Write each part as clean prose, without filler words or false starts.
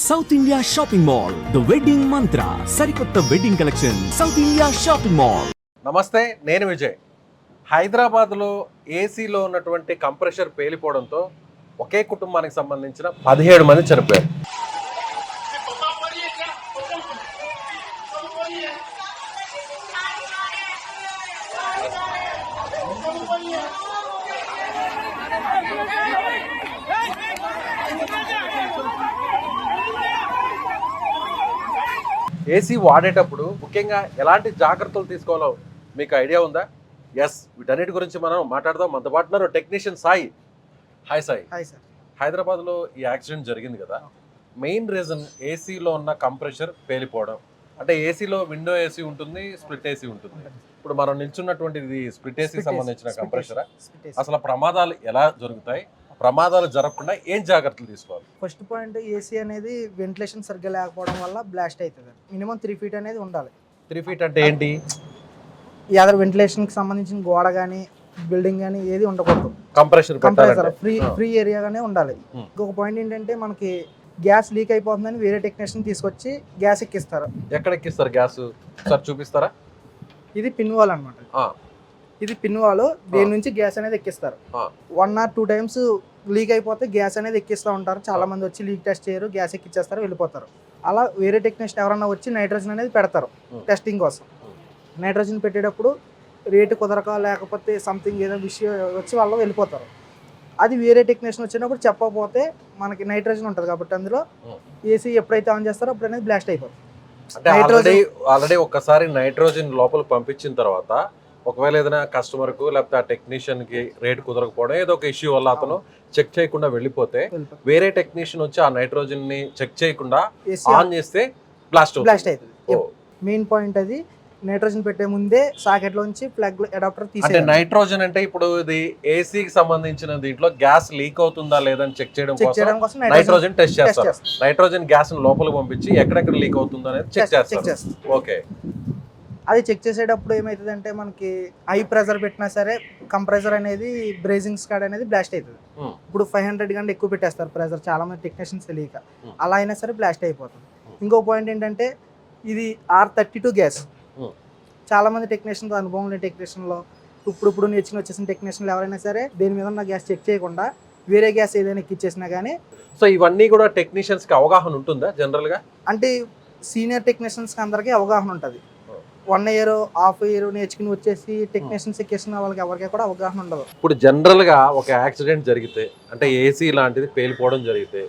South India shopping mall the wedding మంత్ర సరికొత్త wedding collection south India shopping mall. నమస్తే, నేను విజయ్. హైదరాబాద్లో ఏసీలో ఉన్నటువంటి కంప్రెషర్ పేలిపోవడంతో ఒకే కుటుంబానికి సంబంధించిన 17 మంది చనిపోయారు. ఏసీ వాడేటప్పుడు ముఖ్యంగా ఎలాంటి జాగ్రత్తలు తీసుకోవాలో మీకు ఐడియా ఉందా? ఎస్, వీటన్నిటి గురించి మనం మాట్లాడదాం. మనతో పాటు ఉన్నారు technician Sai. Hi Sai. Hi sir. హైదరాబాద్లో ఈ యాక్సిడెంట్ జరిగింది కదా, మెయిన్ రీజన్ ఏసీలో ఉన్న కంప్రెషర్ పేలిపోవడం. అంటే ఏసీలో విండో ఏసీ ఉంటుంది, స్ప్లిట్ ఏసీ ఉంటుంది. ఇప్పుడు మనం నిల్చున్నటువంటిది స్ప్లిట్ ఏసీ సంబంధించిన కంప్రెషరా? అసలు ప్రమాదాలు ఎలా జరుగుతాయి, ప్రమాదాలు జరగకుండా ఏం జాగ్రత్తలు తీసుకోవాలి? ఫస్ట్ పాయింట్, ఏసీ అనేది వెంటిలేషన్ సరిగ్గా లేకపోవడం వల్ల బ్లాస్ట్ అవుతుంది. మినిమం 3 feet అనేది ఉండాలి. 3 feet అంటే ఏంటి? అదర్ వెంటిలేషన్కి సంబంధించిన గోడ కానీ బిల్డింగ్ కానీ ఏది ఉండకూడదు. కంప్రెషర్ ఫ్రీ ఏరియాగానే ఉండాలి. ఇంకొక పాయింట్ ఏంటంటే, మనకి గ్యాస్ లీక్ అయిపోతుందని వేరే టెక్నీషియన్ తీసుకొచ్చి గ్యాస్ ఎక్కిస్తారు. ఎక్కడ ఎక్కిస్తారు గ్యాస్? సార్ చూపిస్తారా? ఇది పిన్ వాల్ అనమాట. ఇది పిన్ వాల్, దేని నుంచి గ్యాస్ అనేది ఎక్కిస్తారు. 1 or 2 times లీక్ అయిపోతే గ్యాస్ అనేది ఎక్కిస్తూ ఉంటారు. చాలా మంది వచ్చి లీక్ టెస్ట్ చేయరు, గ్యాస్ ఎక్కిచ్చేస్తారు, వెళ్ళిపోతారు. అలా వేరే టెక్నీషియన్ ఎవరన్నా వచ్చి నైట్రోజన్ అనేది పెడతారు టెస్టింగ్ కోసం. నైట్రోజన్ పెట్టేటప్పుడు రేటు కుదరక లేకపోతే సంథింగ్ ఏదో విషయం వచ్చి వాళ్ళు వెళ్ళిపోతారు. అది వేరే టెక్నీషియన్ వచ్చినప్పుడు చెప్పకపోతే మనకి నైట్రోజన్ ఉంటుంది కాబట్టి అందులో ఏసీ ఎప్పుడైతే ఆన్ చేస్తారో అప్పుడు అనేది బ్లాస్ట్ అయిపోతుంది. అంటే ఆల్రెడీ ఒక్కసారి నైట్రోజన్ లోపల పంపించిన తర్వాత ఒకవేళ ఏదైనా కస్టమర్కు లేకపోతే ఆ టెక్నీషియన్కి రేట్ కుదరకపోవడం ఏదో ఒక ఇష్యూ వల్ల అతను చెక్ చేయకుండా వెళ్ళిపోతే వేరే టెక్నీషియన్ వచ్చి ఆ నైట్రోజన్ ని చెక్ చేయకుండా ఆన్ చేస్తే బ్లాస్ట్ అవుతుంది. మెయిన్ పాయింట్ అది. నైట్రోజన్ పెట్టే ముందే సాకెట్ లోంచి ప్లగ్ అడాప్టర్ తీసి, అంటే నైట్రోజన్ అంటే ఇప్పుడు ఇది ఏసీకి సంబంధించిన దీంట్లో గ్యాస్ లీక్ అవుతుందా లేదని చెక్ చేయడం కోసం నైట్రోజన్ టెస్ట్ చేస్తారు. నైట్రోజన్ గ్యాస్ లోపలికి పంపించి ఎక్కడెక్కడ లీక్ అవుతుందో అనేది చెక్ చేస్తారు. ఓకే. అది చెక్ చేసేటప్పుడు ఏమవుతుందంటే, మనకి హై ప్రెజర్ పెట్టినా సరే కంప్రెసర్ అనేది బ్రేజింగ్ స్కాడ్ అనేది బ్లాస్ట్ అవుతుంది. ఇప్పుడు 500 కంటే ఎక్కువ పెట్టేస్తారు ప్రెజర్, చాలా మంది టెక్నీషియన్స్ తెలియక. అలా అయినా సరే బ్లాస్ట్ అయిపోతుంది. ఇంకో పాయింట్ ఏంటంటే, ఇది R32 గ్యాస్. చాలా మంది టెక్నీషియన్స్, అనుభవం లేని టెక్నీషియన్లో ఇప్పుడు నేర్చుకుని వచ్చేసిన టెక్నీషియన్లు ఎవరైనా సరే దేని మీద ఉన్న గ్యాస్ చెక్ చేయకుండా వేరే గ్యాస్ ఏదైనా ఎక్కిచ్చేసినా కానీ. సో ఇవన్నీ కూడా టెక్నీషియన్స్కి అవగాహన ఉంటుందా జనరల్గా? అంటే సీనియర్ టెక్నీషియన్స్కి అందరికీ అవగాహన ఉంటుంది. 1 year, ½ year నేర్చుకుని వచ్చేసి టెక్నీషియన్స్ ఎక్కేసిన వాళ్ళకి ఎవరికి కూడా అవగాహన ఉండదు. ఇప్పుడు జనరల్గా ఒక యాక్సిడెంట్ జరిగితే, అంటే ఏసీ లాంటిది పేలిపోవడం జరిగితే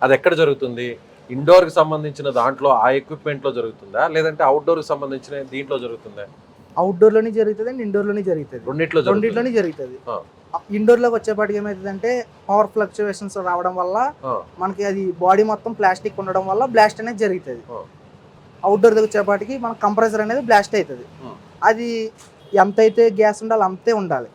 అది ఎక్కడ జరుగుతుంది? ఇండోర్కి సంబంధించిన దాంట్లో ఆ ఎక్విప్మెంట్లో జరుగుతుందా, లేదంటే అవుట్డోర్కి సంబంధించిన దీంట్లో జరుగుతుందా? అవుట్డోర్లోనే జరుగుతుంది అండ్ ఇండోర్లోనే జరుగుతుంది. రెండిట్లోనే జరుగుతుంది. ఇండోర్లోకి వచ్చేపాటికి ఏమవుతుందంటే, పవర్ ఫ్లక్చువేషన్స్ రావడం వల్ల మనకి అది బాడీ మొత్తం ప్లాస్టిక్ ఉండడం వల్ల బ్లాస్ట్ అనేది జరుగుతుంది. అవుట్డోర్ దగ్గర వచ్చేపాటికి మన కంప్రెసర్ అనేది బ్లాస్ట్ అవుతుంది. అది ఎంతైతే గ్యాస్ ఉండాలి అంతే ఉండాలి.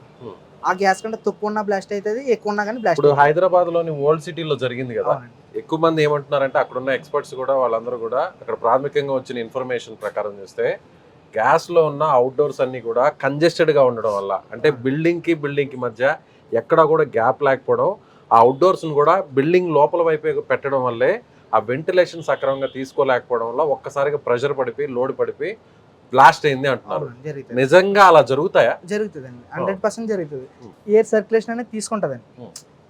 ఆ గ్యాస్ కంటే తక్కువ ఉన్న బ్లాస్ట్ అవుతుంది, ఎక్కువ ఉన్నా కానీ బ్లాస్ట్. ఇప్పుడు హైదరాబాద్ లోని ఓల్డ్ సిటీలో జరిగింది కదా, ఎక్కువ మంది ఏమంటున్నారంటే అక్కడ ఉన్న ఎక్స్పర్ట్స్ కూడా వాళ్ళందరూ కూడా అక్కడ ప్రాథమికంగా వచ్చిన ఇన్ఫర్మేషన్ ప్రకారం చూస్తే గ్యాస్ లో ఉన్న అవుట్డోర్స్ అన్ని కూడా కంజెస్టెడ్ గా ఉండడం వల్ల, అంటే బిల్డింగ్ కి మధ్య ఎక్కడా కూడా గ్యాప్ లేకపోవడం, ఆ అవుట్డోర్స్ కూడా బిల్డింగ్ లోపల వైపు పెట్టడం వల్లే ఆ వెంటిలేషన్ సక్రమంగా తీసుకోలేకపోవడం వల్ల ఒక్కసారిగా ప్రెషర్ పడిపోయి లోడ్ పడిపోయి బ్లాస్ట్ అయింది అంటున్నారు. నిజంగా అలా జరుగుతాయా? జరుగుతుందండి, 100% జరుగుతుంది. ఎయిర్ సర్క్యులేషన్ అనేది తీసుకుంటుందండి.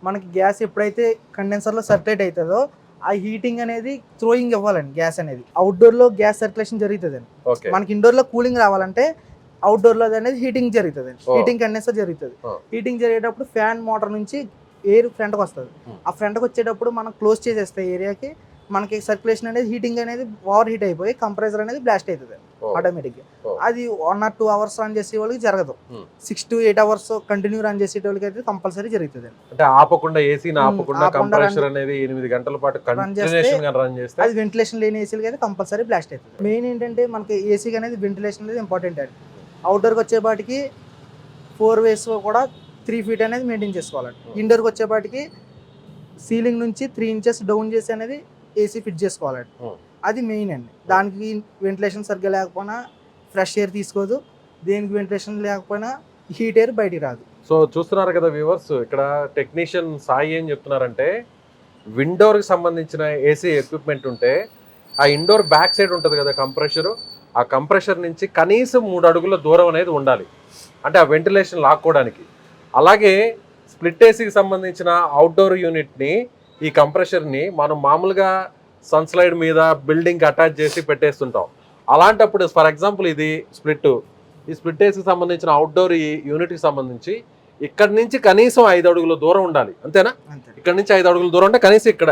మనకి గ్యాస్ ఎప్పుడైతే కండెన్సర్ లో సర్క్యులేట్ అవుతుందో ఆ హీటింగ్ అనేది త్రోయింగ్ ఇవ్వాలండి. గ్యాస్ అనేది అవుట్డోర్ లో గ్యాస్ సర్క్యులేషన్ జరుగుతుందండి. మనకి ఇండోర్ లో కూలింగ్ రావాలంటే అవుట్డోర్ లో అనేది హీటింగ్ జరుగుతుంది. హీటింగ్ కండెన్సర్ జరుగుతుంది. హీటింగ్ జరిగేటప్పుడు ఫ్యాన్ మోటార్ నుంచి ఎయిర్ ఫ్రంట్కి వస్తుంది. ఆ ఫ్రంట్కి వచ్చేటప్పుడు మనం క్లోజ్ చేసేస్తే ఏరియాకి మనకి సర్క్యులేషన్ అనేది హీటింగ్ అనేది ఓవర్ హీట్ అయిపోయి కంప్రెసర్ అనేది బ్లాస్ట్ అవుతుంది ఆటోమేటిక్గా. అది 1 or 2 hours రన్ చేసే వాళ్ళకి జరగదు. 6 to 8 hours కంటిన్యూ రన్ చేసే వాళ్ళకి అయితే కంపల్సరీ జరుగుతుంది. అంటే ఆపకుండా ఏసీని ఆపకుండా కంప్రెసర్ అనేది 8 గంటల పాటు కంటిన్యూషన్ గా రన్ చేస్తే అది వెంటిలేషన్ లేని ఏసీలకి అయితే కంపల్సరీ బ్లాస్ట్ అవుతుంది. మెయిన్ ఏంటంటే మనకి ఏసీ అనేది వెంటిలేషన్ అనేది ఇంపార్టెంట్ అండి. అవుట్డోర్కి వచ్చేపాటికి 4 ways కూడా 3 feet అనేది మెయింటైన్ చేసుకోవాలండి. ఇండోర్కి వచ్చేపాటికి సీలింగ్ నుంచి 3 inches డౌన్ చేసి అనేది ఏసీ ఫిట్ చేసుకోవాలండి. అది మెయిన్ అండి. దానికి వెంటిలేషన్ సరిగ్గా లేకపోయినా ఫ్రెష్ ఎయిర్ తీసుకోదు, దేనికి వెంటిలేషన్ లేకపోయినా హీట్ ఎయిర్ బయటికి రాదు. సో చూస్తున్నారు కదా వ్యూవర్స్, ఇక్కడ టెక్నీషియన్ సాయి ఏం చెప్తున్నారంటే విండోర్కి సంబంధించిన ఏసీ ఎక్విప్మెంట్ ఉంటే ఆ ఇండోర్ బ్యాక్ సైడ్ ఉంటుంది కదా కంప్రెషరు, ఆ కంప్రెషర్ నుంచి కనీసం 3 అడుగుల దూరం అనేది ఉండాలి, అంటే ఆ వెంటిలేషన్ లాక్కోవడానికి. అలాగే స్ప్లిట్ ఏసీకి సంబంధించిన అవుట్డోర్ యూనిట్ని, ఈ కంప్రెషర్ని మనం మామూలుగా సన్స్లైడ్ మీద బిల్డింగ్కి అటాచ్ చేసి పెట్టేస్తుంటాం. అలాంటప్పుడు ఫర్ ఎగ్జాంపుల్ ఇది ఈ స్ప్లిట్ ఏసీకి సంబంధించిన అవుట్డోర్ ఈ యూనిట్కి సంబంధించి ఇక్కడ నుంచి కనీసం 5 అడుగుల దూరం ఉండాలి, అంతేనా? అంతే ఇక్కడ నుంచి 5 అడుగుల దూరం అంటే కనీసం ఇక్కడ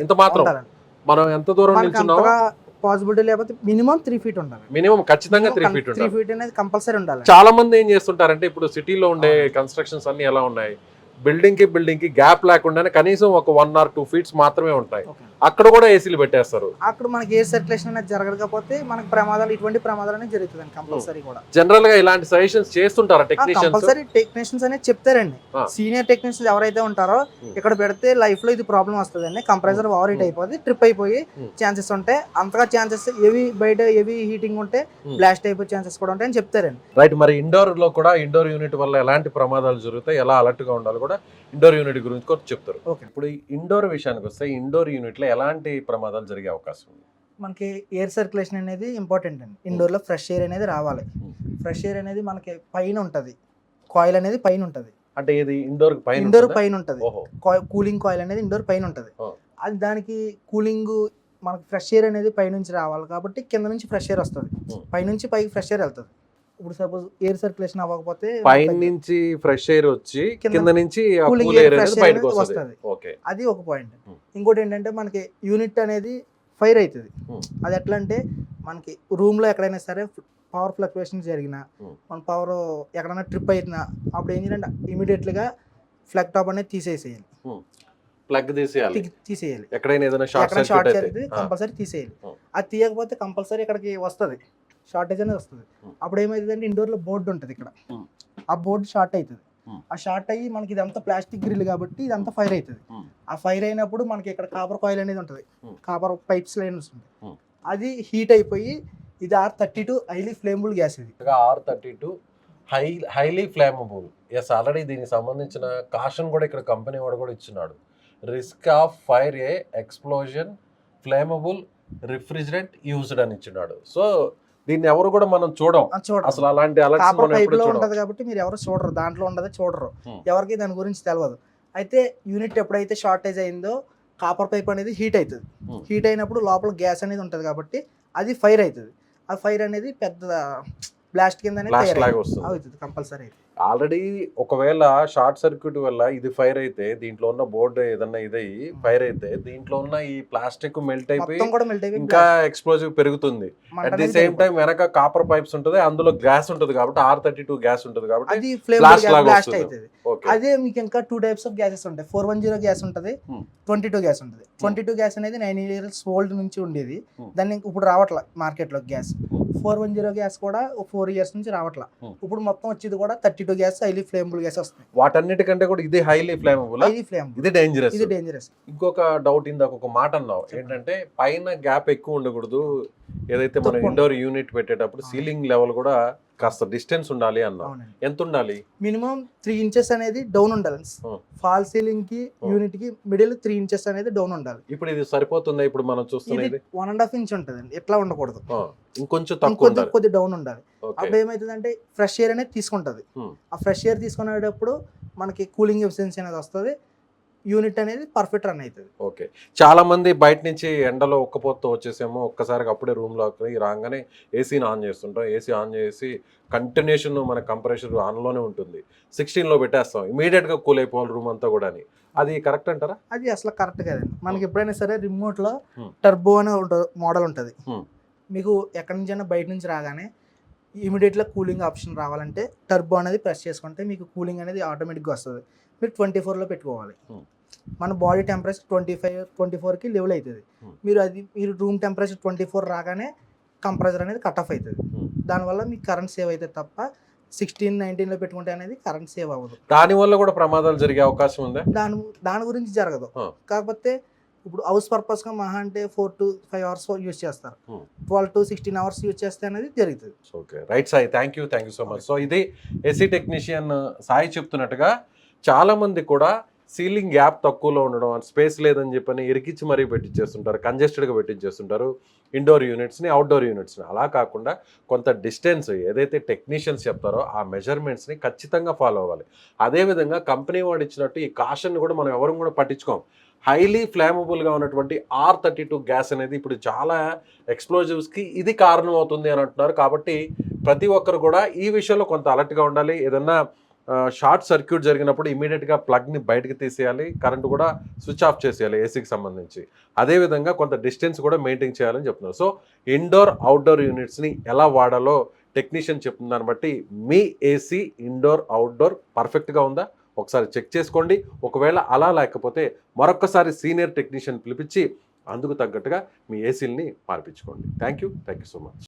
ఇంత మాత్రం. ఉండాలండి. మనం ఎంత దూరం మనకి నిల్చున్నామో అంతగా పాసిబిలిటీ లేకపోతే మినిమం 3 feet ఉండాలి. మినిమం ఖచ్చితంగా 3 feet 3 ఉండాలి. feet అనేది కంపల్సరీ ఉండాలి. చాలా మంది ఏం చేస్తుంటారంటే ఇప్పుడు సిటీలో ఉండే కన్స్ట్రక్షన్స్ అన్ని ఎలా ఉన్నాయి, బిల్డింగ్ కి గ్యాప్ లేకుండానే కనీసం ఒక 1 or 2 feet మాత్రమే ఉంటాయి. Okay. అక్కడ కూడా ఏసీలు పెట్టేస్తారు. అక్కడ మనకి ఎయిర్ సర్క్యులేషన్ అనేది జరగకపోతే మనకి ఇటువంటి ప్రమాదాలు అనేది జరుగుతుంది కంపల్సరీ కూడా. జనరల్ గా ఇలాంటి సజెషన్స్ చేస్తుంటారా టెక్నీషియన్స్? కంపల్సరీ టెక్నీషియన్స్ అనేది చెప్తారండి. సీనియర్ టెక్నీషియన్స్ ఎవరైతే ఉంటారో ఇక్కడ పెడితే లైఫ్ లో ఇది ప్రాబ్లం వస్తుందండి, కంప్రెసర్ ఓవర్ హీట్ అయిపోతుంది, ట్రిప్ అయిపోయి ఛాన్సెస్ ఉంటాయి, అంతగా ఛాన్సెస్ బయట హీటింగ్ ఉంటే బ్లాస్ట్ అయిపోయే ఛాన్సెస్ కూడా ఉంటాయని చెప్తారండి. రైట్. మరి ఇండోర్ లో కూడా ఇండోర్ యూనిట్ వల్ల ఎలాంటి ప్రమాదాలు జరుగుతాయి, ఎలా అలర్ట్ గా ఉండాలి కూడా ఇండోర్ యూనిట్ గురించి కూడా చెప్తారు. ఇప్పుడు ఇండోర్ విషయానికి వస్తే ఇండోర్ యూనిట్ లో ఎలాంటి ప్రమాదాలు జరిగే అవకాశం ఉంది? మనకి ఎయిర్ సర్క్యులేషన్ అనేది ఇంపార్టెంట్ అండి. ఇండోర్ లో ఫ్రెష్ ఎయిర్ అనేది రావాలి. ఫ్రెష్ ఎయిర్ అనేది మనకి పైన ఉంటది, కాయిల్ అనేది పైన ఉంటది. అంటే ఇది ఇండోర్ పైన ఉంటది, కూలింగ్ కాయిల్ అనేది ఇండోర్ పైన ఉంటది. అది దానికి కూలింగ్ మనకి ఫ్రెష్ ఎయిర్ అనేది పైనుంచి రావాలి కాబట్టి కింద నుంచి ఫ్రెష్ ఎయిర్ వస్తుంది, పైనుంచి పైకి ఫ్రెష్ ఎయిర్ వెళ్తుంది. ఇప్పుడు సపోజ్ ఎయిర్ సర్క్యులేషన్ అవ్వకపోతే పైన నుంచి ఫ్రెష్ ఎయిర్ వచ్చి కింద నుంచి కూల్ ఎయిర్ అనేది బయటకు వస్తుంది. ఓకే, అది ఒక పాయింట్. ఇంకోటి ఏంటంటే మనకి యూనిట్ అనేది ఫైర్ అవుతుంది. అది ఎట్లా అంటే మనకి రూమ్ లో ఎక్కడైనా సరే పవర్ ఫ్లక్చుయేషన్ జరిగినా, మన పవర్ ఎక్కడైనా ట్రిప్ అయినా అప్పుడు ఏం చేయాలంటే ఇమీడియట్ గా ఫ్లగ్ టాప్ అనేది తీసేసేయాలి, ప్లగ్ తీసేయాలి. ఎక్కడైనా ఏదైనా షార్ట్ సర్క్యూట్ కంపల్సరీ తీసేయాలి. అది తీయకపోతే కంపల్సరీ ఇక్కడికి వస్తుంది, షార్టేజ్ అనేది వస్తుంది. అప్పుడు ఏమవుతుందంటే ఇండోర్ లో బోర్డు ఉంటుంది, ఇక్కడ ఆ బోర్డు షార్ట్ అవుతుంది. ఆ షార్ట్ అయ్యి మనకి ఇదంతా ప్లాస్టిక్ గ్రిల్ కాబట్టి ఇదంతా ఫైర్ అవుతుంది. ఆ ఫైర్ అయినప్పుడు మనకి ఇక్కడ కాపర్ కాయిల్ అనేది ఉంటుంది, కాపర్ పైప్స్ లైన్స్ ఉంటుంది, అది హీట్ అయిపోయి ఇది R32 హైలీ ఫ్లేమబుల్ గ్యాస్. ఇది R32 highly flammable. Yes, already దీనికి సంబంధించిన కాషన్ కూడా ఇక్కడ కంపెనీ వాడు కూడా ఇచ్చినాడు. Risk of fire A explosion flammable refrigerant used అని ఇచ్చినాడు. సో దీన్ని ఎవరు కూడా మనం చూడం అసలు, అలాంటి ఉంటది కాబట్టి మీరు ఎవరు చూడరు, దాంట్లో ఉండదు చూడరు, ఎవరికి దాని గురించి తెలియదు. అయితే యూనిట్ ఎప్పుడైతే షార్టేజ్ అయిందో కాపర్ పైప్ అనేది హీట్ అవుతుంది. హీట్ అయినప్పుడు లోపల గ్యాస్ అనేది ఉంటుంది కాబట్టి అది ఫైర్ అవుతుంది. ఆ ఫైర్ అనేది పెద్ద బ్లాస్ట్ కింద అవుతుంది కంపల్సరీ. ఆల్రెడీ ఒకవేళ షార్ట్ సర్క్యూట్ వల్ల ఇది ఫైర్ అయితే, దీంట్లో ఉన్న బోర్డు ఏదన్నా ఇదయ్యి ఫైర్ అయితే దీంట్లో ఉన్న ఈ ప్లాస్టిక్ మెల్ట్ అయిపోయి ఇంకా ఎక్స్ప్లోజివ్ పెరుగుతుంది. అట్ ది సేమ్ టైం వెనక కాపర్ పైప్స్ ఉంటుంది, అందులో గ్యాస్ ఉంటుంది కాబట్టి R32 గ్యాస్ ఉంటుంది కాబట్టి బ్లాస్ట్ అవుతుంది. అదే మీకు ఇంకా 2 types ఆఫ్ గ్యాసెస్ ఉంటాయి. 410 గ్యాస్ ఉంటుంది, 22 గ్యాస్ ఉంటుంది. 22 గ్యాస్ అనేది 9 years ఓల్డ్ నుంచి ఉండేది, దాన్ని ఇప్పుడు రావట్లా మార్కెట్ లో గ్యాస్. 410 గ్యాస్ కూడా 4 years నుంచి రావట్లా. ఇప్పుడు మొత్తం వచ్చేది కూడా 32 గ్యాస్ హైలీ ఫ్లేమబుల్ గ్యాస్ వస్తుంది. వాటన్నిటికంటే కూడా ఇది హైలీ ఫ్లేమబుల్, ఇది డేంజరస్. ఇంకొక డౌట్, ఇందాక ఒక మాట అన్నావు ఏంటంటే పైన గ్యాప్ ఎక్కువ ఉండకూడదు, ఏదైతే మనం ఇండోర్ యూనిట్ పెట్టేటప్పుడు సీలింగ్ లెవెల్ కూడా కాస్త డిస్టెన్స్ ఉండాలి అన్నావు. ఎంత ఉండాలి? మినిమం 3 inches అనేది డౌన్ ఉండాలి. ఫాల్ సీలింగ్ కి యూనిట్ కి మిడిల్ 3 inches అనేది డౌన్ ఉండాలి. ఇప్పుడు ఇది సరిపోతుందా? ఇప్పుడు మనం చూస్తున్నది 1.5 inch ఉంటదండి, ఎట్లా ఉండకూడదు, ఇంకొంచెం తక్కువ కొద్ది డౌన్ ఉండాలి. అప్పుడు ఏమైతుందంటే ఫ్రెష్ ఎయిర్ అనేది తీసుకుంటది. ఆ ఫ్రెష్ ఎయిర్ తీసుకునేటప్పుడు మనకి కూలింగ్ ఎఫిషియన్సీ అనేది వస్తుంది, యూనిట్ అనేది పర్ఫెక్ట్ రన్ అవుతుంది. ఓకే, చాలా మంది బయట నుంచి ఎండలో ఒక్కపోతూ వచ్చేసేమో ఒక్కసారిగా అప్పుడే రూమ్ లోకి రాగానే ఏసీని ఆన్ చేస్తుంటాం. ఏసీ ఆన్ చేసి కంటిన్యూషన్ మన కంప్రెషర్ ఆన్లోనే ఉంటుంది, 16లో పెట్టేస్తాం, ఇమీడియట్ గా కూల్ అయిపోవాలి రూమ్ అంతా కూడా. అది కరెక్ట్ అంటారా? అది అసలు కరెక్ట్ కదండి. మనకి ఎప్పుడైనా సరే రిమోట్ లో టర్బో అనే మోడల్ ఉంటుంది. మీకు ఎక్కడి నుంచైనా బయట నుంచి రాగానే ఇమీడియట్గా కూలింగ్ ఆప్షన్ రావాలంటే టర్బో అనేది ప్రెస్ చేసుకుంటే మీకు కూలింగ్ అనేది ఆటోమేటిక్గా వస్తుంది. మీరు 24లో పెట్టుకోవాలి. మన బాడీ టెంపరేచర్ 24కి లెవెల్ అవుతుంది. మీరు రూమ్ టెంపరేచర్ 24 రాగానే కంప్రెసర్ అనేది కట్ ఆఫ్ అవుతుంది. దానివల్ల మీకు కరెంట్ సేవ్ అవుతుంది తప్ప 16, 19లో పెట్టుకుంటే అనేది కరెంట్ సేవ్ అవ్వదు. దానివల్ల కూడా ప్రమాదాలు జరిగే అవకాశం ఉందా? దాని గురించి జరగదు. కాకపోతే ఇప్పుడు హౌస్ పర్పస్ గా మహా అంటే 4 to 5 hours యూజ్ చేస్తారు, 12 to 16 hours యూజ్ చేస్తే అనేది జరుగుతుంది. Okay, right Sai, thank you so much. So ఇది ఏసీ టెక్నీషియన్ సాయి చెప్తున్నట్టుగా చాలా మంది కూడా సీలింగ్ గ్యాప్ తక్కువలో ఉండడం, స్పేస్ లేదని చెప్పని ఇరికిచ్చి మరీ పెట్టించేస్తుంటారు, కంజెస్టెడ్గా పెట్టించేస్తుంటారు ఇండోర్ యూనిట్స్ని, అవుట్డోర్ యూనిట్స్ని. అలా కాకుండా కొంత డిస్టెన్స్ ఏదైతే టెక్నీషియన్స్ చెప్తారో ఆ మెజర్మెంట్స్ని ఖచ్చితంగా ఫాలో అవ్వాలి. అదేవిధంగా కంపెనీ వాడు ఇచ్చినట్టు ఈ కాషన్ కూడా మనం ఎవరు కూడా పట్టించుకోం. హైలీ ఫ్లామబుల్గా ఉన్నటువంటి R32 గ్యాస్ అనేది ఇప్పుడు చాలా ఎక్స్ప్లోజివ్స్కి ఇది కారణం అవుతుంది అని అంటున్నారు. కాబట్టి ప్రతి ఒక్కరు కూడా ఈ విషయంలో కొంత అలర్ట్గా ఉండాలి. ఏదన్నా షార్ట్ సర్క్యూట్ జరిగినప్పుడు ఇమీడియట్గా ప్లగ్ని బయటకు తీసేయాలి, కరెంట్ కూడా స్విచ్ ఆఫ్ చేసేయాలి ఏసీకి సంబంధించి. అదేవిధంగా కొంత డిస్టెన్స్ కూడా మెయింటైన్ చేయాలని చెప్తున్నారు. సో ఇండోర్ అవుట్డోర్ యూనిట్స్ని ఎలా వాడాలో టెక్నీషియన్ చెప్తున్న దాన్ని బట్టి మీ ఏసీ ఇండోర్ అవుట్డోర్ పర్ఫెక్ట్గా ఉందా ఒకసారి చెక్ చేసుకోండి. ఒకవేళ అలా లేకపోతే మరొకసారి సీనియర్ టెక్నీషియన్ పిలిపించి అందుకు తగ్గట్టుగా మీ ఏసీలని మార్పించుకోండి. Thank you so much.